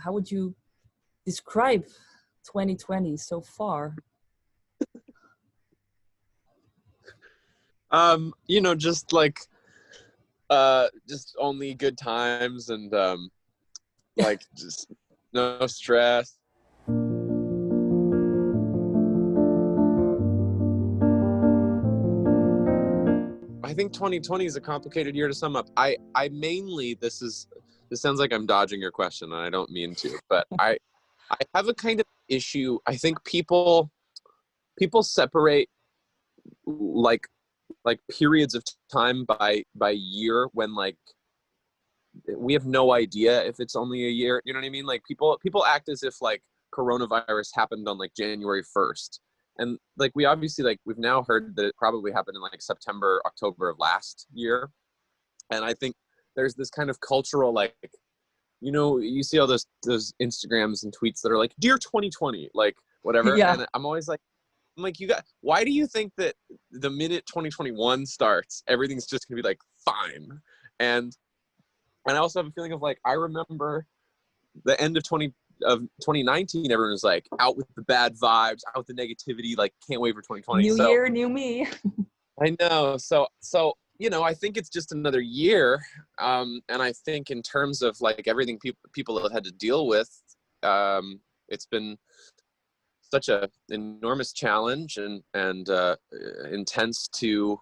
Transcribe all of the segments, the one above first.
how would you describe 2020 so far? Just like just only good times and like just no stress. I think 2020 is a complicated year to sum up. I mainly, this sounds like I'm dodging your question and I don't mean to, but I have a kind of issue. I think people separate like periods of time by year when like we have no idea if it's only a year. You know what I mean? Like people act as if like coronavirus happened on like January 1st. And like we obviously like we've now heard that it probably happened in like September, October of last year. And I think there's this kind of cultural like, you see all those Instagrams and tweets that are like, Dear 2020, like whatever. Yeah. And I'm always like, why do you think that the minute 2021 starts, everything's just gonna be like fine? And I also have a feeling of like, I remember the end of 2019, everyone was like out with the bad vibes, out with the negativity, like can't wait for 2020. New year, new me. I know. So I think it's just another year. And I think in terms of like everything people have had to deal with, it's been such a enormous challenge and intense to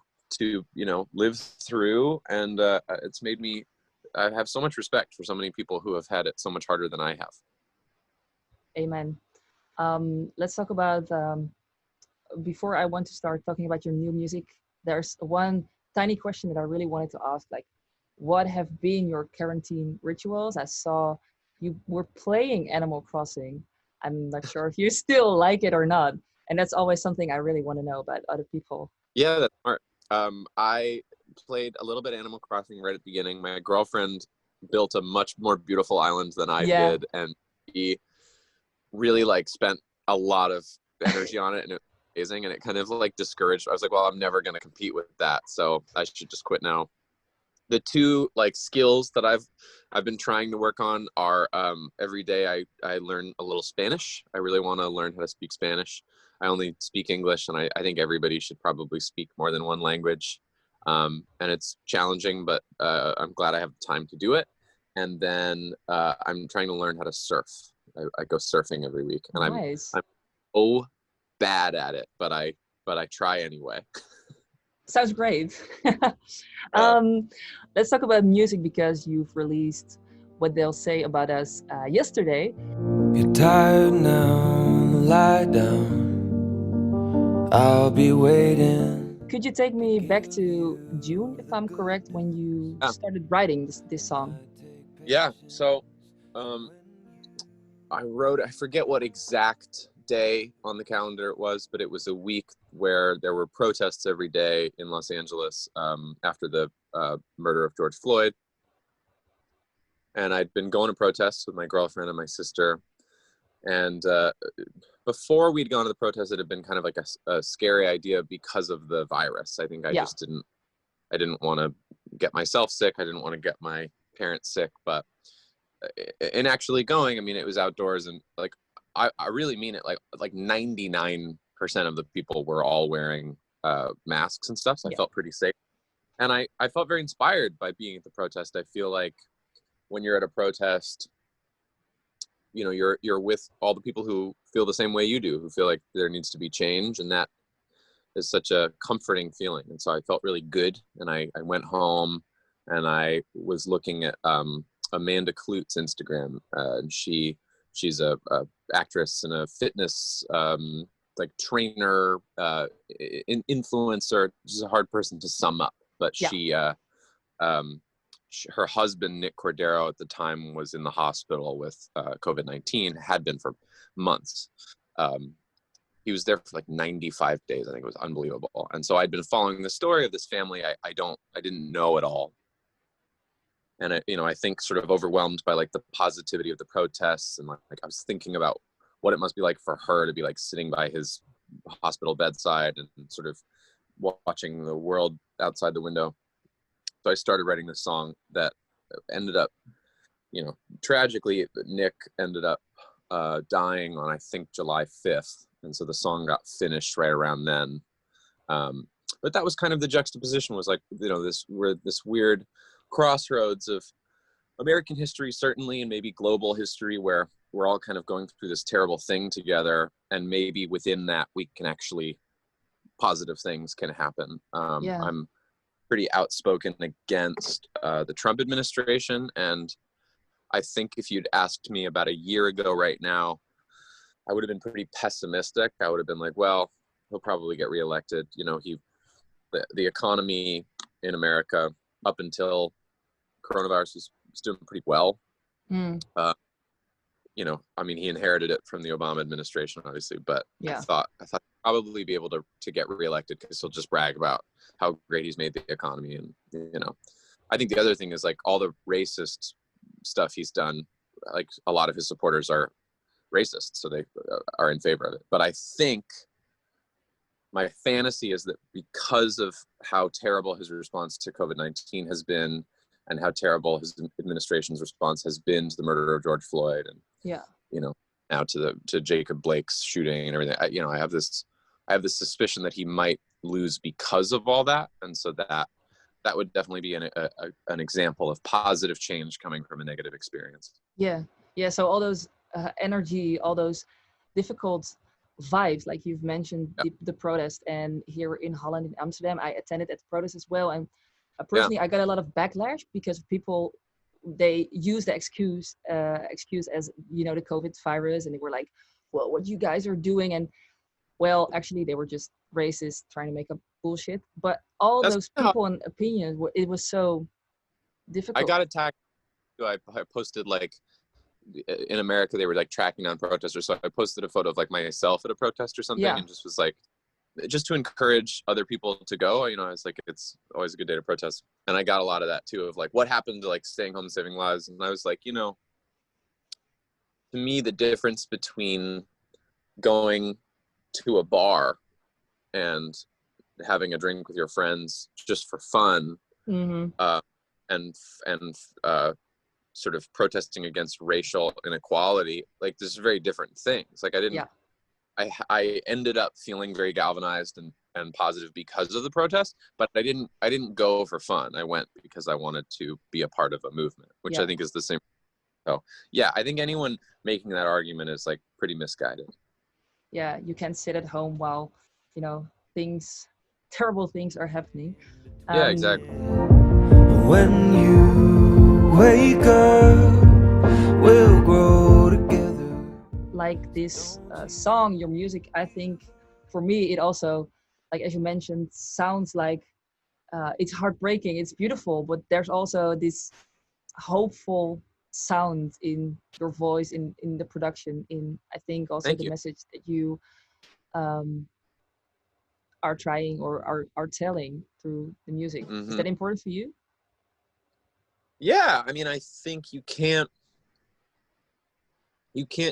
live through. And it's made me, I have so much respect for so many people who have had it so much harder than I have. Amen. Let's talk about, before I want to start talking about your new music, there's one tiny question that I really wanted to ask, like, what have been your quarantine rituals? I saw you were playing Animal Crossing. I'm not sure if you still like it or not. And that's always something I really want to know about other people. Yeah, that's smart. I played a little bit Animal Crossing right at the beginning. My girlfriend built a much more beautiful island than I did. And he really like spent a lot of energy on it, and it was amazing, and it kind of like discouraged. I was like, well, I'm never going to compete with that, so I should just quit now. The two like skills that I've been trying to work on are every day I learn a little Spanish. I really want to learn how to speak Spanish. I only speak English, and I think everybody should probably speak more than one language. And it's challenging, but I'm glad I have the time to do it. And then I'm trying to learn how to surf. I go surfing every week, and Nice. I'm so bad at it, but I try anyway. Sounds great. Let's talk about music, because you've released What They'll Say About Us yesterday. You're tired now, lie down. I'll be waiting. Could you take me back to June, if I'm correct, when you started writing this song? Yeah. So I forget what exact day on the calendar it was, but it was a week where there were protests every day in Los Angeles after the murder of George Floyd. And I'd been going to protests with my girlfriend and my sister. And before we'd gone to the protest, it had been kind of like a scary idea because of the virus. I think I didn't want to get myself sick. I didn't want to get my parents sick. But in actually going, I mean, it was outdoors, and like, I really mean it. Like 99% of the people were all wearing masks and stuff. So I felt pretty safe. And I felt very inspired by being at the protest. I feel like when you're at a protest, you're with all the people who feel the same way you do, who feel like there needs to be change. And that is such a comforting feeling. And so I felt really good. And I went home and I was looking at Amanda Klut's Instagram. And she's a actress and a fitness like trainer, influencer. She's a hard person to sum up, but her husband, Nick Cordero, at the time was in the hospital with COVID-19, had been for months. He was there for like 95 days. I think it was unbelievable. And so I'd been following the story of this family I didn't know at all. And I think sort of overwhelmed by like the positivity of the protests, and like I was thinking about what it must be like for her to be like sitting by his hospital bedside and sort of watching the world outside the window. So I started writing this song that ended up tragically, Nick ended up dying on, I think, July 5th. And so the song got finished right around then. But that was kind of the juxtaposition, was like, we're this weird crossroads of American history, certainly, and maybe global history, where we're all kind of going through this terrible thing together. And maybe within that, we can actually, positive things can happen. I'm pretty outspoken against the Trump administration. And I think if you'd asked me about a year ago right now, I would have been pretty pessimistic. I would have been like, well, he'll probably get reelected. The economy in America up until coronavirus was doing pretty well. He inherited it from the Obama administration, obviously, but I thought he'd probably be able to get reelected because he'll just brag about how great he's made the economy. And, I think the other thing is, like, all the racist stuff he's done, like, a lot of his supporters are racist, so they are in favor of it. But I think my fantasy is that because of how terrible his response to COVID-19 has been, and how terrible his administration's response has been to the murder of George Floyd, and now to Jacob Blake's shooting and everything, I have this suspicion that he might lose because of all that, and so that would definitely be an example of positive change coming from a negative experience. So all those energy, all those difficult vibes, like you've mentioned, the protest, and here in Holland, in Amsterdam, I attended at the protest as well, and personally I got a lot of backlash because people, they use the excuse as the COVID virus, and they were like, well, what you guys are doing, and well, actually they were just racist trying to make up bullshit. But all those people and opinions, it was so difficult. I got attacked. I posted, like, in America they were like tracking down protesters, so I posted a photo of like myself at a protest or something, and just was like, just to encourage other people to go. I was like, it's always a good day to protest. And I got a lot of that too, of like, what happened to like staying home, saving lives. And I was like, to me, the difference between going to a bar and having a drink with your friends just for fun, and sort of protesting against racial inequality, like, this is very different things. Like, I ended up feeling very galvanized and positive because of the protest, but I didn't go for fun. I went because I wanted to be a part of a movement, which I think is the same. So I think anyone making that argument is like pretty misguided. You can sit at home while terrible things are happening. Exactly. When you wake up, we'll grow together. Like this song, your music, I think for me it also, like as you mentioned, sounds like it's heartbreaking, it's beautiful, but there's also this hopeful sound in your voice, in the production, in I think also the message that you are trying or are telling through the music. Is that important for you? I mean, I think you can't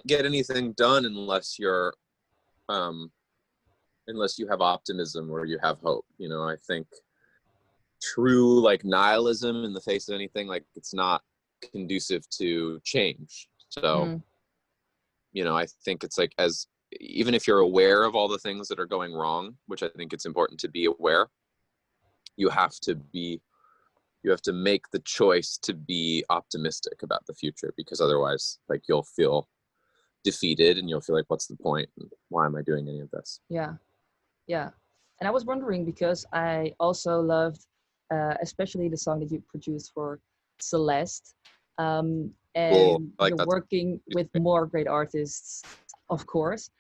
get anything done unless you're unless you have optimism or you have hope. I think true, like, nihilism in the face of anything, like, it's not conducive to change. So I think it's like, even if you're aware of all the things that are going wrong, which I think it's important to be aware, you have to make the choice to be optimistic about the future, because otherwise, like, you'll feel defeated and you'll feel like, what's the point? And why am I doing any of this? And I was wondering, because I also loved especially the song that you produced for Celeste, and you're working with more great artists, of course.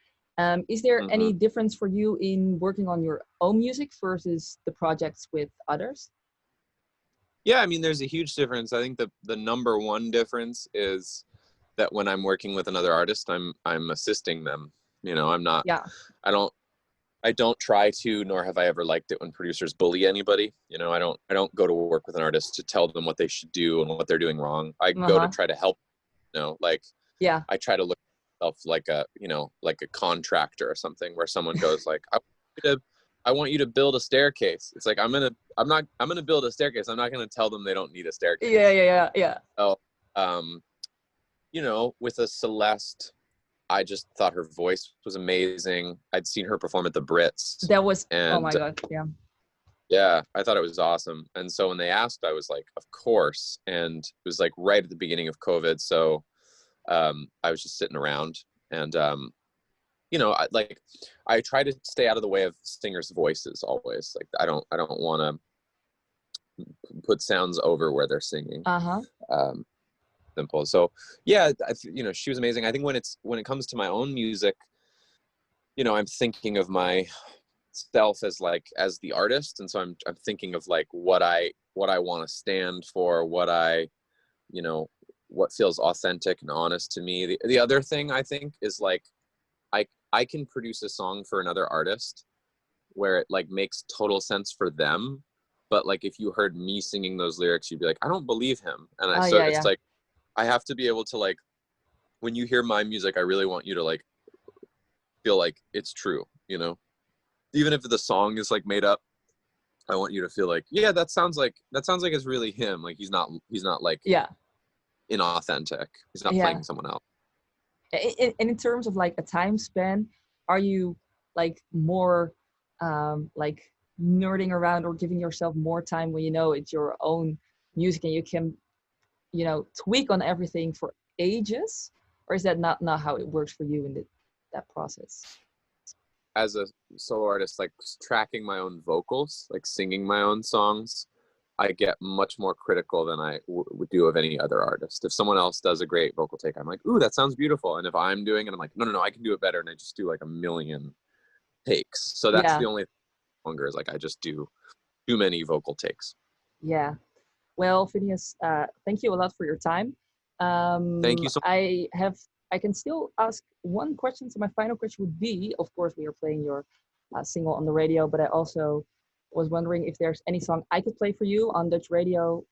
Is there any difference for you in working on your own music versus the projects with others? I mean, there's a huge difference. I think the number one difference is that when I'm working with another artist, I'm assisting them. I'm not. I don't try to, nor have I ever liked it when producers bully anybody. I don't go to work with an artist to tell them what they should do and what they're doing wrong. I go to try to help. I try to look at myself like a contractor or something, where someone goes like, I want you to build a staircase. It's like, I'm gonna build a staircase. I'm not gonna tell them they don't need a staircase. Yeah. So you know, with a Celeste, I just thought her voice was amazing. I'd seen her perform at the Brits. That was, and oh my God, yeah. yeah, I thought it was awesome. And so when they asked, I was like, of course. And it was like right at the beginning of COVID. So I was just sitting around and, you know, I try to stay out of the way of singers' voices always. Like, I don't want to put sounds over where they're singing. Simple. So yeah, you know, she was amazing. I think when it comes to my own music, you know, I'm thinking of myself as the artist, and so I'm thinking of like what I want to stand for, you know, what feels authentic and honest to me. The other thing I think is like I can produce a song for another artist where it like makes total sense for them, but like if you heard me singing those lyrics, you'd be like, I don't believe him. And it's like I have to be able to, like, when you hear my music, I really want you to like feel like it's true, you know, even if the song is like made up. I want you to feel like, yeah, that sounds like it's really him. Like he's not like inauthentic. He's not playing someone else. And in terms of like a time span, are you like more like nerding around or giving yourself more time when you know it's your own music and you can, you know, tweak on everything for ages? Or is that not how it works for you in that process? As a solo artist, like tracking my own vocals, like singing my own songs, I get much more critical than I would do of any other artist. If someone else does a great vocal take, I'm like, ooh, that sounds beautiful. And if I'm doing it, I'm like, no, I can do it better. And I just do like a million takes. So that's the only longer is like I just do too many vocal takes. Yeah. Well, Finneas, thank you a lot for your time. Thank you so much. I can still ask one question. So my final question would be, of course, we are playing your single on the radio, but I also was wondering if there's any song I could play for you on Dutch radio,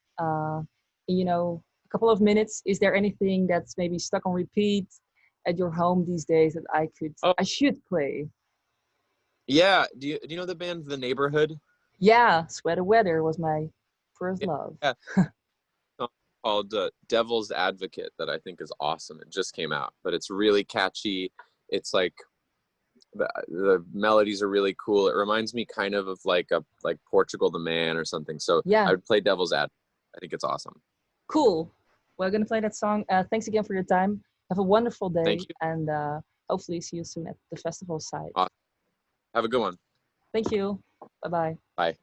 you know, a couple of minutes. Is there anything that's maybe stuck on repeat at your home these days that I should play? Yeah. Do you know the band The Neighborhood? Yeah, Sweater Weather was my first love. Yeah. Called Devil's Advocate that I think is awesome. It just came out, but it's really catchy. It's like the melodies are really cool. It reminds me kind of like Portugal the Man or something. So I would play Devil's Advocate. I think it's awesome. Cool. We're gonna play that song. Thanks again for your time. Have a wonderful day. Thank you. And hopefully see you soon at the festival site. Awesome. Have a good one. Thank you. Bye-bye. Bye.